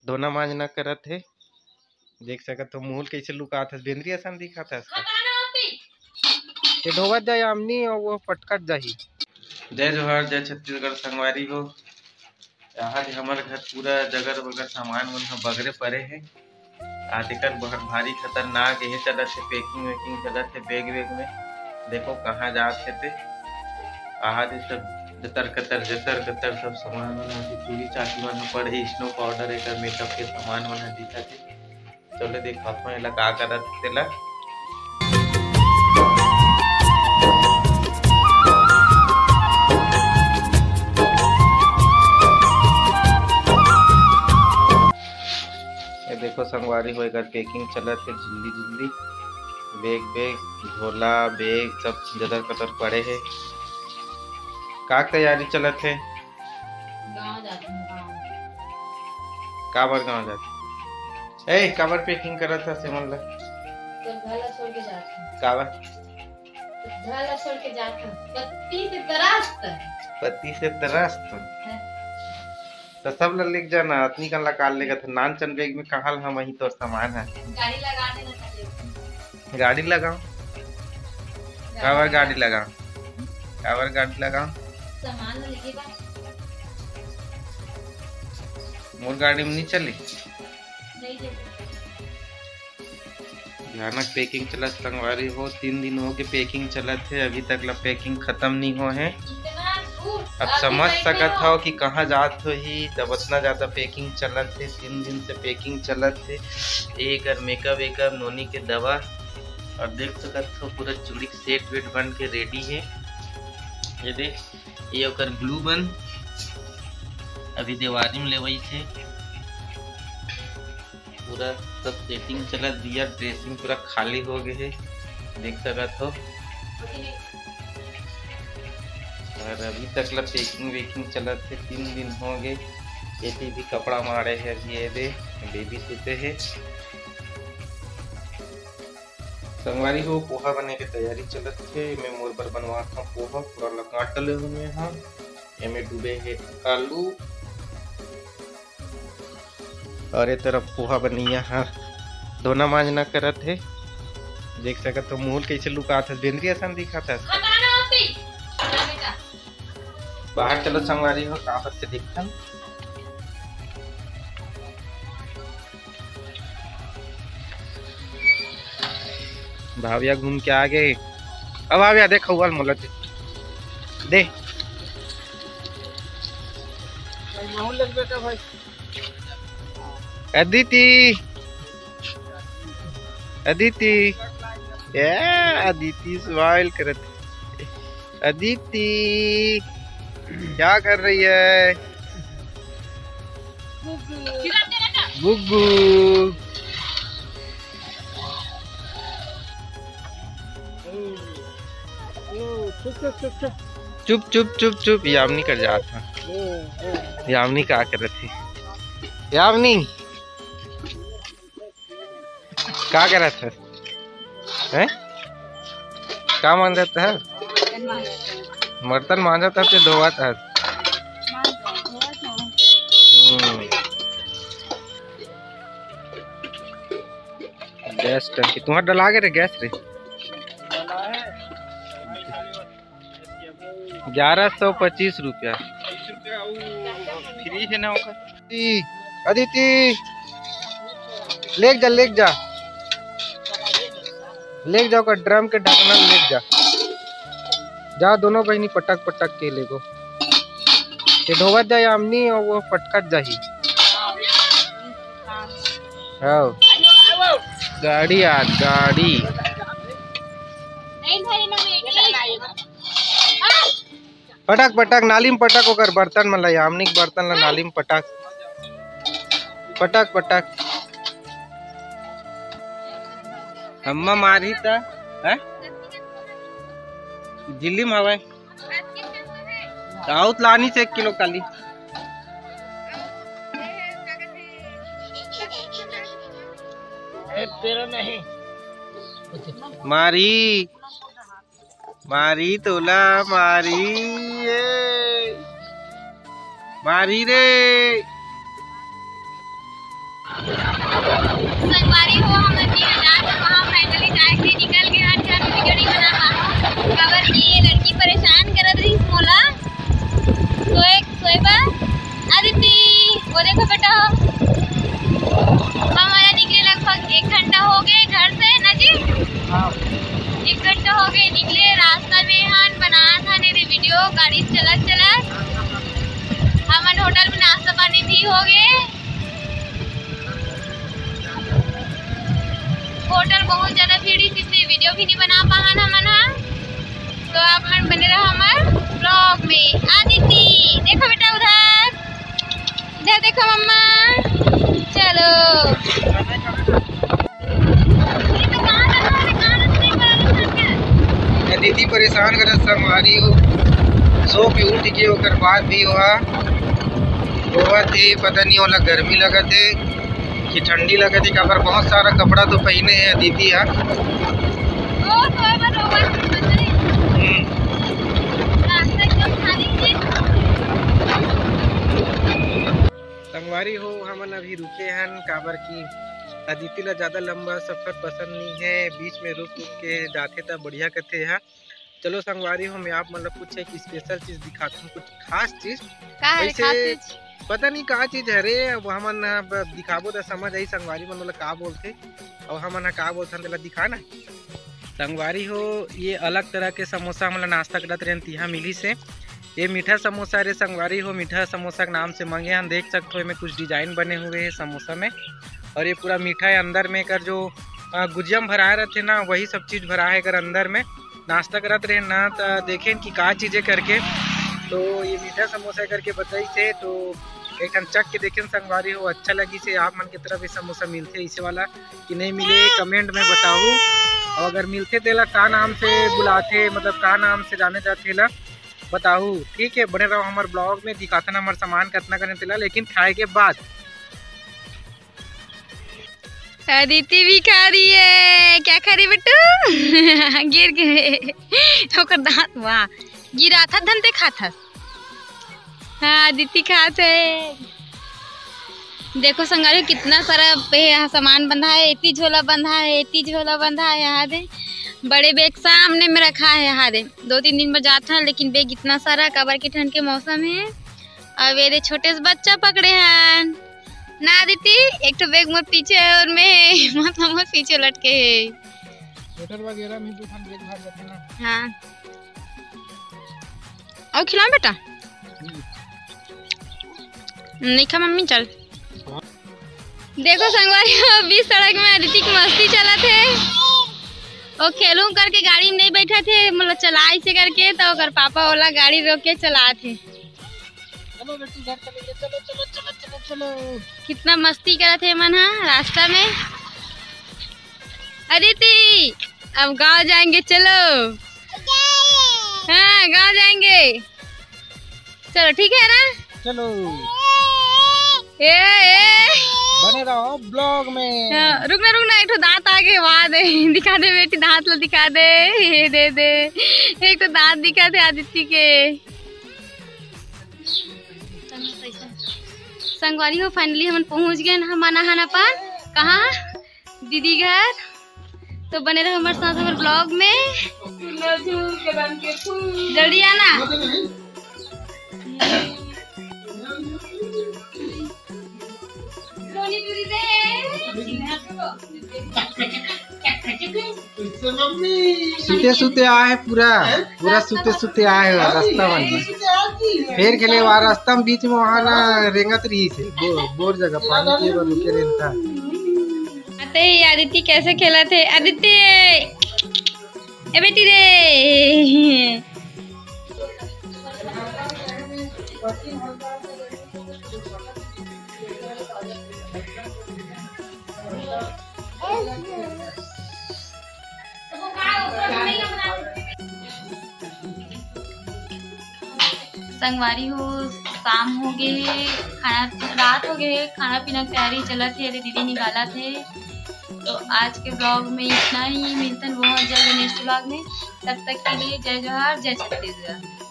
धोना मांजना करत है। देख सकत हो मूल कैसे लुकात है, बेंद्री असन दिखत है इसका। ये ढोवत जाए आमनी और वो पटकट जाही। जय जोहार, जय छत्तीसगढ़ संगवारी हो। आज हमारे घर पूरा जगह बगर सामान मन बगरे पड़े है। आज एक बहुत भारी खतरनाक यही चलत है, पैकिंग वैकिंग चलत है बैग वैग में। देखो कहाँ जात है ते आज सब जतर कतर सब सामान मन चूड़ी चाकी मन पड़े, स्नो पाउडर एक मेकअप के सामान मन दिखत है। चलो देखत हूँ एला का करत तेला। ये देखो संगवारी हो एकर पैकिंग चलत है जल्दी जल्दी। बैग झोला बैग सब जदर कतर पड़े है। का तैयारी चलत है? गाँव जाती हूँ गाँव। काबर गाँव जाती? ए काबर पैकिंग करत है सेमन ला? तो घर छोड़ के जाती हूँ। काबर? घर छोड़ के जाती हूँ। पति से त्रस्त। पति से त्रस्त। तो सब ला लेके जाना, अतनी कन ला काल लेगा था नानचन बैग में कहाँ हम वही तो सामान है। गाड़ी लगा देना चाहिए। गाड़ी लगाओ? काबर गाड़ी लगाओ? काबर गाड़ी लगाओ? सामान लगेगा। मोर गाड़ी में नहीं चली? नहीं चली। भयानक पैकिंग चलत संगवारी हो। 3 दिन हो गए पैकिंग चलत है, अभी तक ला पैकिंग खत्म नहीं हो है। अब समझ सकत हो कि कहाँ जात हो ही तब इतना ज्यादा पैकिंग चलत है। 3 दिन से पैकिंग चलत है। एक मेकअप वेकअप नोनी के दवा और देख सकत हो पूरा चूड़ी सेट वेट बन के रेडी है। ये देख ये ओकर ग्लू बन अभी देवारी में लेवई से पूरा सब सेटिंग चलत दिया। ड्रेसिंग पूरा खाली हो गए है देख सकत हो। और अभी तक ला पैकिंग वेकिंग चलत है। 3 दिन हो गए। ये भी कपड़ा मारे है अभी। ये दे बेबी सुते है। संगवारी हो पोहा बने के तैयारी चलत है। मैं मोर पर बनवाता हूँ पोहा। पूरा ला काट ले हुए हाँ। एमे डूबे है आलू और ये तरफ पोहा बनिया हाँ। धोना मांजना करत है। देख सकत हो मूल कैसे लुकात है, बेंद्री असन दिखत है इसका। बाहर चलो संगवारी हो कहाँ से दिखता। भाविया घूम के आ गए। अब भाविया देख हुआ मोला दे अदिति अदिति ये अदिति स्माइल करत। अदिति क्या कर रही है? गुग्गू चुप चुप चुप चुप। यामनी कर जाता। यामनी क्या कर रही थी? यामनी क्या कर रहा था? हैं? क्या मान जाता है? बर्तन मांजा था तो धोआ था। गैस टंकी तुम्हारा डला गए रे गैस रे। 1125 रुपया फ्री है ना। अदिति लेक जा का ड्रम के ढकना लेक जा दोनों बहनी पटक पटक के लेगो। ये ढोवत जाए आमनी और वो पटकट जाही। हाँ गाड़ी यार गाड़ी पटक पटक नाली में पटक होकर बर्तन में ला। आमनी के बर्तन ला नाली में पटक पटक पटक। अम्मा मारी था है दिल्ली में हवा आउत लानी से 1 किलो काली। तेरा नहीं मारी मारी तोला मारी रे संगवारी हो हम नदी में जाकर वहाँ फाइनली जाए थे निकल गए हर जगह वीडियो नहीं बना पाऊँ खबर की ये लड़की परेशान कर रही मोला सोएबा आदित्य वो देखो बेटा हमारा निकले लगभग 1 घंटा हो गए घर से ना जी। 1 घंटा हो गए निकले रास्ता में हम बनाया था मेरे वीडियो गाड़ी चलत हमारे होटल में नाश्ता पानी भी हो गए। होटल बहुत ज्यादा भीड़ इसलिए वीडियो भी नहीं बना पान हमन तो आप मन बने रहो हमारे ब्लॉग में। आदित्य देखो बेटा उधर देखो मम्मा चलो दीदी परेशान कर संगवारी हो सो के उठ के ओकर बाद भी होवा थे पता नहीं होला गर्मी लगा थे कि ठंडी लगा थी काबर बहुत सारा कपड़ा तो पहने हैं दीदी संगवारी हो हमन अभी रुके हैं काबर की अदिति ला ज़्यादा लंबा सफ़र पसंद नहीं है बीच में रुक के जाते तो बढ़िया करते हैं। चलो संगवारी हो मैं आप मतलब कुछ एक स्पेशल चीज़ दिखाता हूँ कुछ खास चीज़ वैसे पता नहीं कहाँ चीज़ है रे अब हमन दिखाबो तो समझ आई संगवारी मन मतलब का बोलते और हमन का बोलते दिखाना संगवारी हो ये अलग तरह के समोसा मतलब नाश्ता करते रहते यहाँ मिली से ये मीठा समोसा रे संगवारी हो मीठा समोसा के नाम से मंगे हम देख सकते हो में कुछ डिजाइन बने हुए हैं समोसा में और ये पूरा मीठा है अंदर में कर जो गुजियम भराए रहते ना वही सब चीज़ भरा है कर अंदर में नाश्ता करते रहे ना तो देखें कि का चीज़ें करके तो ये मीठा समोसा करके बताई थे तो एक टन चख के देखें संगवारी हो अच्छा लगी से आप मन की तरफ ये समोसा मिलते इसे वाला कि नहीं मिले कमेंट में बताओ और अगर मिलते तेला का नाम से बुलाते मतलब का नाम से जाने जाते ला बताओ ठीक है बने रहो हमारे ब्लॉग में दिखाता ना हमारे सामान कितना करने तेला लेकिन खाए के बाद। अदिति भी खा रही है क्या खा रही बेटू गिर गए दांत वाह गिरा था धनते खा था। हाँ अदिति खाते देखो संगारी कितना सारा सामान बंधा है इतनी झोला बंधा है इतनी झोला बंधा है यहाँ दे बड़े बैग सामने में रखा है यहाँ दे 2-3 दिन में जाता है लेकिन बैग इतना सारा काबर की ठंड के मौसम है और मेरे छोटे से बच्चा पकड़े हैं ना आदिति एक तो बैग मोर पीछे है और मैं मतलब मोर पीछे लटके है स्वेटर वगैरह में तो हम बैग भर जाते ना। हाँ और खिलाऊं बेटा नहीं खा मम्मी चल देखो संगवारी अभी सड़क में अदिति की मस्ती चला थे और खेलूं करके गाड़ी में नहीं बैठा थे मतलब चला ऐसे करके तो अगर पापा वाला गाड़ी रोक के चला थे चलो बेटी घर चलेंगे चलो चलो चलो चलो चलो कितना मस्ती करा थे मन रास्ता में। अदिति अब गांव जाएंगे चलो हाँ गांव जाएंगे चलो ठीक है ना चलो ए बने रहो ब्लॉग में। हाँ, रुकना एक तो दांत आगे वहाँ दे दिखा दे बेटी दांत लो दिखा दे ये दे एक तो दांत दिखा दे आदित्य के संगवारी हो फाइनली हम पहुंच गए हमारा नहाना पान कहाँ दीदी घर तो बने रहे हमारे साथ हमारे ब्लॉग में जल्दी आना। सुते सुते आए पूरा सुते आए रास्ता बन फिर खेले वहाँ रास्ता में बीच में वहाँ ना रेंगत रही थे बोर जगह पानी के रुके रहता आते ही आदित्य कैसे खेला थे आदित्य ए बेटी रे संगवारी हो शाम हो गए खाना रात हो गए खाना पीना तैयारी चला थे अरे दीदी निकाला थे तो आज के ब्लॉग में इतना ही मिलते हैं बहुत जल्द नेक्स्ट ब्लॉग में तब तक के लिए जय जोहार जय छत्तीसगढ़।